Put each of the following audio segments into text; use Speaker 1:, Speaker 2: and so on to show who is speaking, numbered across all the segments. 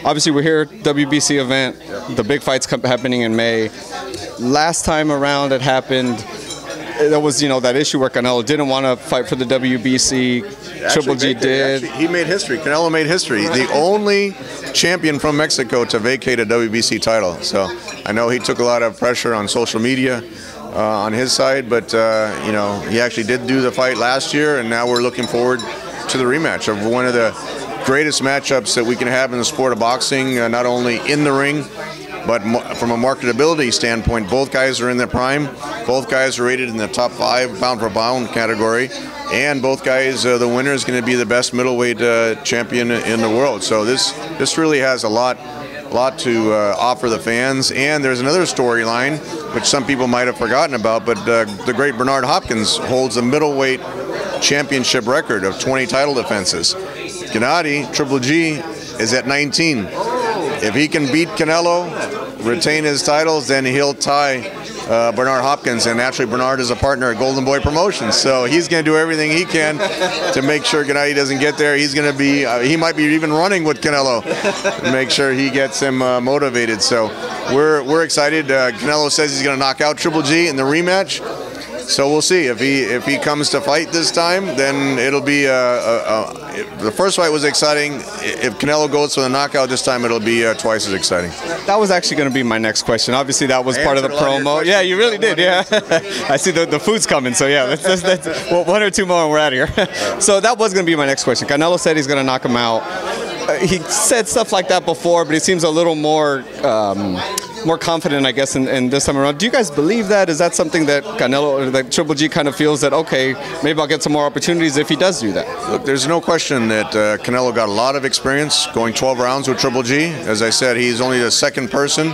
Speaker 1: obviously we're here, WBC event, the big fight's happening in May. Last time around it happened, there was, that issue where Canelo didn't want to fight for the WBC. Triple G did.
Speaker 2: He made history. Canelo made history. The only champion from Mexico to vacate a WBC title. So I know he took a lot of pressure on social media on his side, but he actually did do the fight last year, and now we're looking forward to the rematch of one of the greatest matchups that we can have in the sport of boxing, not only in the ring, but from a marketability standpoint. Both guys are in their prime. Both guys are rated in the top 5 pound-for-pound category, and both guys, the winner is going to be the best middleweight champion in the world. So this really has a lot to offer the fans. And there's another storyline which some people might have forgotten about, but the great Bernard Hopkins holds a middleweight championship record of 20 title defenses. Gennady, Triple G, is at 19. If he can beat Canelo, retain his titles, then he'll tie Bernard Hopkins, and naturally Bernard is a partner at Golden Boy Promotions, so he's going to do everything he can to make sure Gennady doesn't get there. He's going to be, he might be even running with Canelo to make sure he gets him motivated. So we're excited. Canelo says he's going to knock out Triple G in the rematch. So we'll see if he comes to fight this time. Then it'll be the first fight was exciting. If Canelo goes for the knockout this time, it'll be twice as exciting. That
Speaker 1: was actually going to be my next question. Obviously, that was part of the promo. Yeah, you really did. Yeah, I see the food's coming. So yeah, let's well, 1 or 2 more and we're out of here. So that was going to be my next question. Canelo said he's going to knock him out. He said stuff like that before, but he seems a little more confident, I guess, in this time around. Do you guys believe that? Is that something that Canelo, or that Triple G kind of feels that, okay, maybe I'll get some more opportunities if he does do that?
Speaker 2: Look, there's no question that Canelo got a lot of experience going 12 rounds with Triple G. As I said, he's only the second person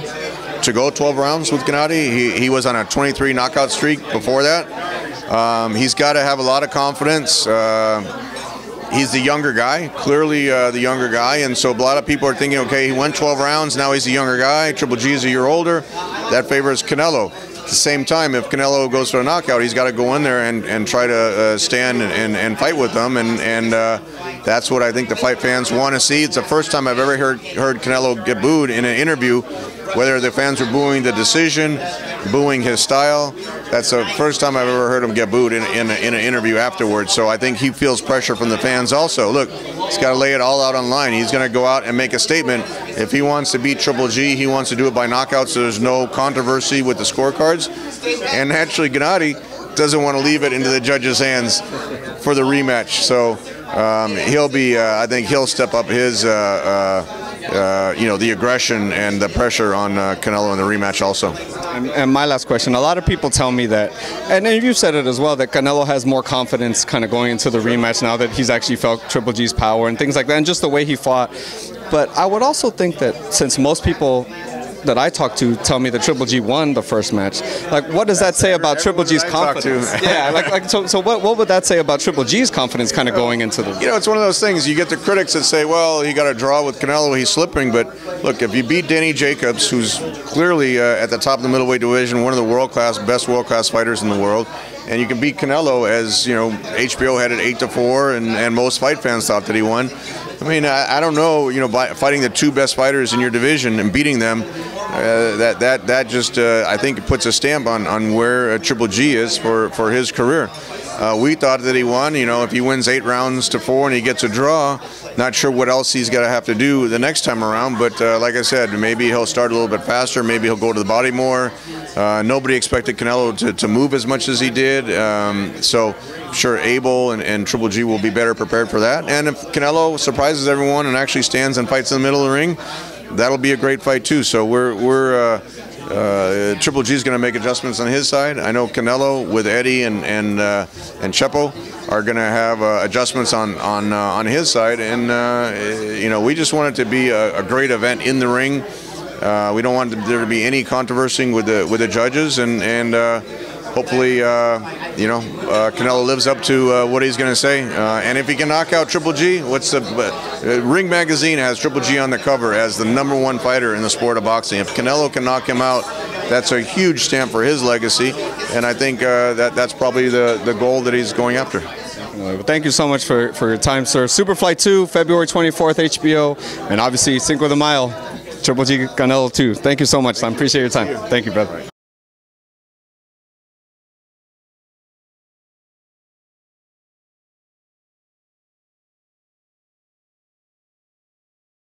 Speaker 2: to go 12 rounds with Gennady. He was on a 23 knockout streak before that. He's got to have a lot of confidence. He's the younger guy, clearly the younger guy, and so a lot of people are thinking, okay, he went 12 rounds, now he's the younger guy, Triple G is a year older, that favors Canelo. At the same time, if Canelo goes for a knockout, he's got to go in there and try to stand and fight with them, and that's what I think the fight fans want to see. It's the first time I've ever heard Canelo get booed in an interview, whether the fans were booing the decision, booing his style. That's the first time I've ever heard him get booed in an interview afterwards. So I think he feels pressure from the fans also. Look, he's got to lay it all out on line. He's going to go out and make a statement. If he wants to beat Triple G, he wants to do it by knockout, so there's no controversy with the scorecards. And naturally, Gennady doesn't want to leave it into the judges' hands for the rematch. So he'll be, I think he'll step up his, the aggression and the pressure on Canelo in the rematch also.
Speaker 1: And my last question, a lot of people tell me that, and you said it as well, that Canelo has more confidence kind of going into the rematch now that he's actually felt Triple G's power and things like that, and just the way he fought. But I would also think that since most people that I talk to tell me that Triple G won the first match, like, what does that say about Triple G's confidence? Yeah, so what would that say about Triple G's confidence kind of going into the...
Speaker 2: it's one of those things. You get the critics that say, well, he got a draw with Canelo, he's slipping, but look, if you beat Danny Jacobs, who's clearly at the top of the middleweight division, one of the best world-class fighters in the world, and you can beat Canelo, as HBO had it 8-4, and most fight fans thought that he won. I mean, I don't know, by fighting the 2 best fighters in your division and beating them, that just I think it puts a stamp on where Triple G is for his career. We thought that he won. If he wins 8 rounds to 4 and he gets a draw, not sure what else he's going to have to do the next time around. But like I said, maybe he'll start a little bit faster. Maybe he'll go to the body more. Nobody expected Canelo to move as much as he did. So I'm sure Abel and Triple G will be better prepared for that. And if Canelo surprises everyone and actually stands and fights in the middle of the ring, that'll be a great fight too. So Triple G is going to make adjustments on his side. I know Canelo with Eddie and Chepo are going to have adjustments on his side, and we just want it to be a great event in the ring. We don't want there to be any controversy with the judges, and hopefully, Canelo lives up to what he's going to say. And if he can knock out Triple G, Ring Magazine has Triple G on the cover as the #1 fighter in the sport of boxing. If Canelo can knock him out, that's a huge stamp for his legacy, and I think that's probably the goal that he's going after.
Speaker 1: Definitely. Well, thank you so much for your time, sir. Superfly 2, February 24th, HBO, and obviously Cinco de Mayo, Triple G Canelo 2. Thank you so much, Sam. Appreciate your time. Thank you, brother.